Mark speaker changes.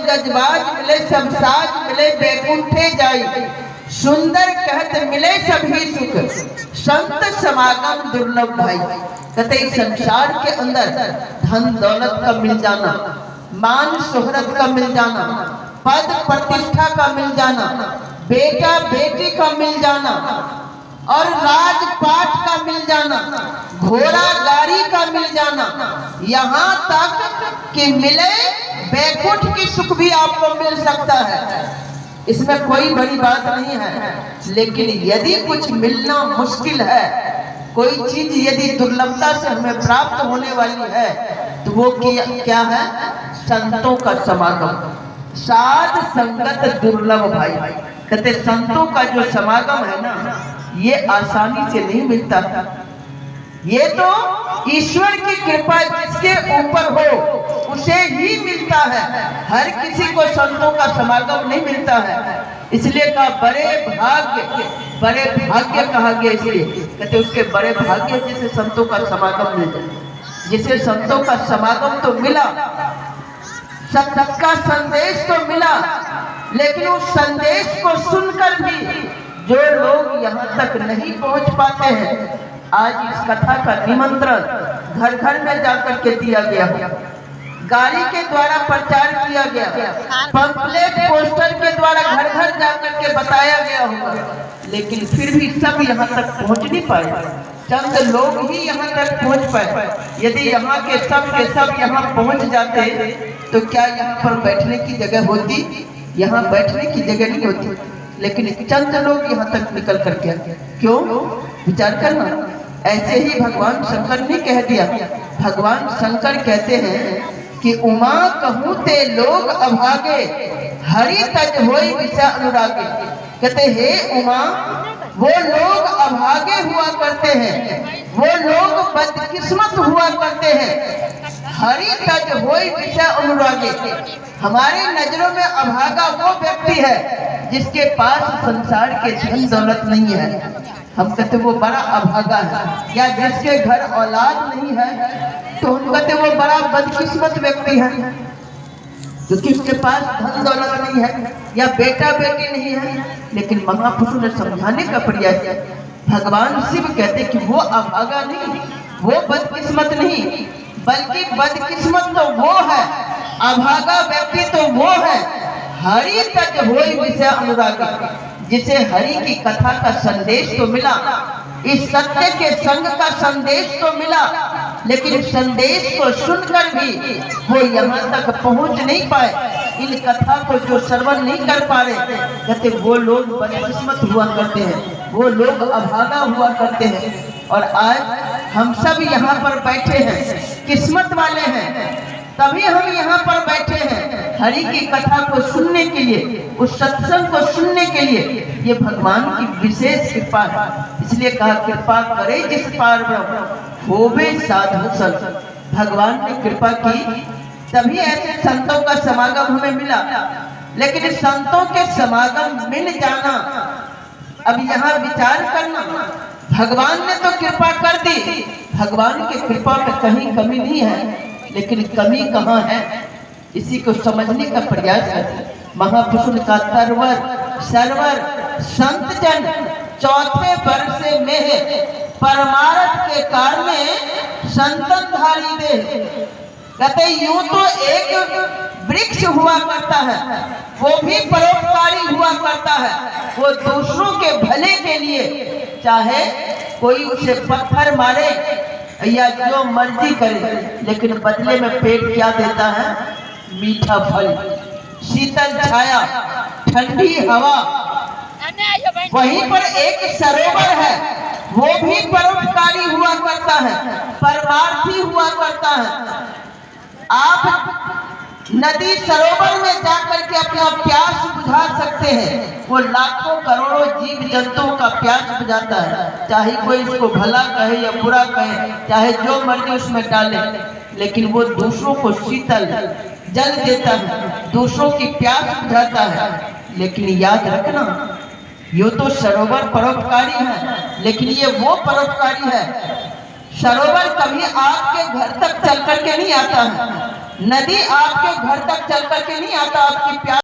Speaker 1: गजबाज मिले सब साज मिले बैकुंठे जाई, सुंदर कहत मिले सभी सुख, संत समागम दुर्लभ भाई। कहते संसार के अंदर धन दौलत का मिल जाना, मान शोहरत का मिल जाना, पद प्रतिष्ठा का मिल जाना, बेटा बेटी का मिल जाना और राजपाट का मिल जाना, घोड़ा गाड़ी का मिल जाना, यहाँ तक कि मिले बैकुंठ की सुख भी आपको मिल सकता है। इसमें कोई बड़ी बात नहीं है। लेकिन यदि कुछ मिलना मुश्किल है, कोई चीज यदि दुर्लभता से हमें प्राप्त होने वाली है, तो वो क्या है? संतों का समागम। साध संगत दुर्लभ भाई। कहते संतों का जो समागम है ना, ये आसानी से नहीं मिलता। ये तो ईश्वर की कृपा जिसके ऊपर हो उसे ही मिलता है। हर किसी को संतों का समागम नहीं मिलता है। इसलिए कहा बड़े भाग्य कहा गया। इसलिए कहते उसके बड़े भाग्य जिसे संतों का समागम मिल जाए। जिसे संतों का समागम तो मिला, सबका संदेश तो मिला, लेकिन उस संदेश को सुनकर भी जो लोग यहाँ तक नहीं पहुँच पाते हैं, आज इस कथा का निमंत्रण घर घर में जाकर के दिया गया, गाड़ी के द्वारा प्रचार किया गया, पंपलेट पोस्टर के द्वारा घर घर जाकर के बताया गया होगा, लेकिन फिर भी सब यहाँ तक पहुँच नहीं पाए। चंद लोग ही यहाँ तक पहुँच पाए। यदि यहाँ के सब यहाँ पहुँच जाते तो क्या यहाँ पर बैठने की जगह होती? यहाँ बैठने की जगह नहीं होती। लेकिन चंद लोग यहाँ तक निकल कर गया। क्यों? विचार करना। ऐसे ही भगवान शंकर ने कह दिया। भगवान शंकर कहते हैं कि उमा कहूँ ते लोग अभागे, हरि तज होई विषय अनुरागे। कहते हे उमा, वो लोग अभागे हुआ करते हैं, वो लोग बदकिस्मत हुआ करते हैं, हरि तज होई विषय अनुरागे। हमारी नजरों में अभागा वो व्यक्ति है जिसके पास संसार के धन दौलत नहीं है। हम कहते वो बड़ा अभागा है। या जिसके घर औलाद नहीं है तो हम कहते वो बड़ा बदकिस्मत व्यक्ति है, क्योंकि उसके पास धन दौलत नहीं है या बेटा बेटी नहीं है। लेकिन महापुरुषों ने समझाने का प्रयास किया। भगवान शिव कहते कि वो अभागा नहीं, वो बदकिस्मत नहीं, बल्कि बदकिस्मत तो वो है, अभागा व्यक्ति तो वो है, हरि तज होई विषय अनुरागी, जिसे हरि की कथा का संदेश तो मिला, इस सत्य के संग का संदेश तो मिला, लेकिन संदेश को सुनकर भी वो यहाँ तक पहुँच नहीं पाए। इन कथा को जो श्रवण नहीं कर पा रहे, कहते वो लोग बदकिस्मत हुआ करते हैं, वो लोग अभागा हुआ करते हैं। और आज हम सब यहाँ पर बैठे हैं, किस्मत वाले हैं, तभी हम यहाँ पर बैठे हैं हरि की कथा को सुनने के लिए, उस सत्संग को सुनने के लिए। ये भगवान की विशेष कृपा है। इसलिए कहा कृपा करे जिस पार ब्रह्म होवे साधु संत। भगवान ने कृपा की, तभी ऐसे संतों का समागम हमें मिला। लेकिन संतों के समागम मिल जाना, अब यहाँ विचार करना। भगवान ने तो कृपा कर दी, भगवान की कृपा में कहीं कमी नहीं है, लेकिन कमी कहाँ है इसी को समझने का प्रयास करते। महापुरुष का तरवर सरवर संत जन चौथे वर्ष में है, परमार्थ के कारण संतन धारी दे। कहते यूं तो एक वृक्ष हुआ करता है, वो भी परोपकारी हुआ करता है, वो दूसरों के भले के लिए, चाहे कोई उसे पत्थर मारे या जो मर्जी करे, लेकिन बदले में पेट क्या देता है? मीठा फल, शीतल छाया, ठंडी हवा। वहीं पर एक सरोवर है, वो भी परोपकारी हुआ करता है, परमार्थी हुआ करता है। आप नदी सरोवर में जाकर के अपना प्यास बुझा सकते हैं। वो लाखों करोड़ों जीव जंतुओं का प्यास बुझाता है, चाहे कोई इसको भला कहे या बुरा कहे, चाहे जो मर्जी उसमें डाले, लेकिन वो दूसरों को शीतल जल देता है, दूसरों की प्यास बुझाता है। लेकिन याद रखना, ये तो सरोवर परोपकारी है, लेकिन ये वो परोपकारी है। सरोवर कभी आपके घर तक चल करके नहीं आता है, नदी आपके घर तक चल करके नहीं आता, आपकी प्यास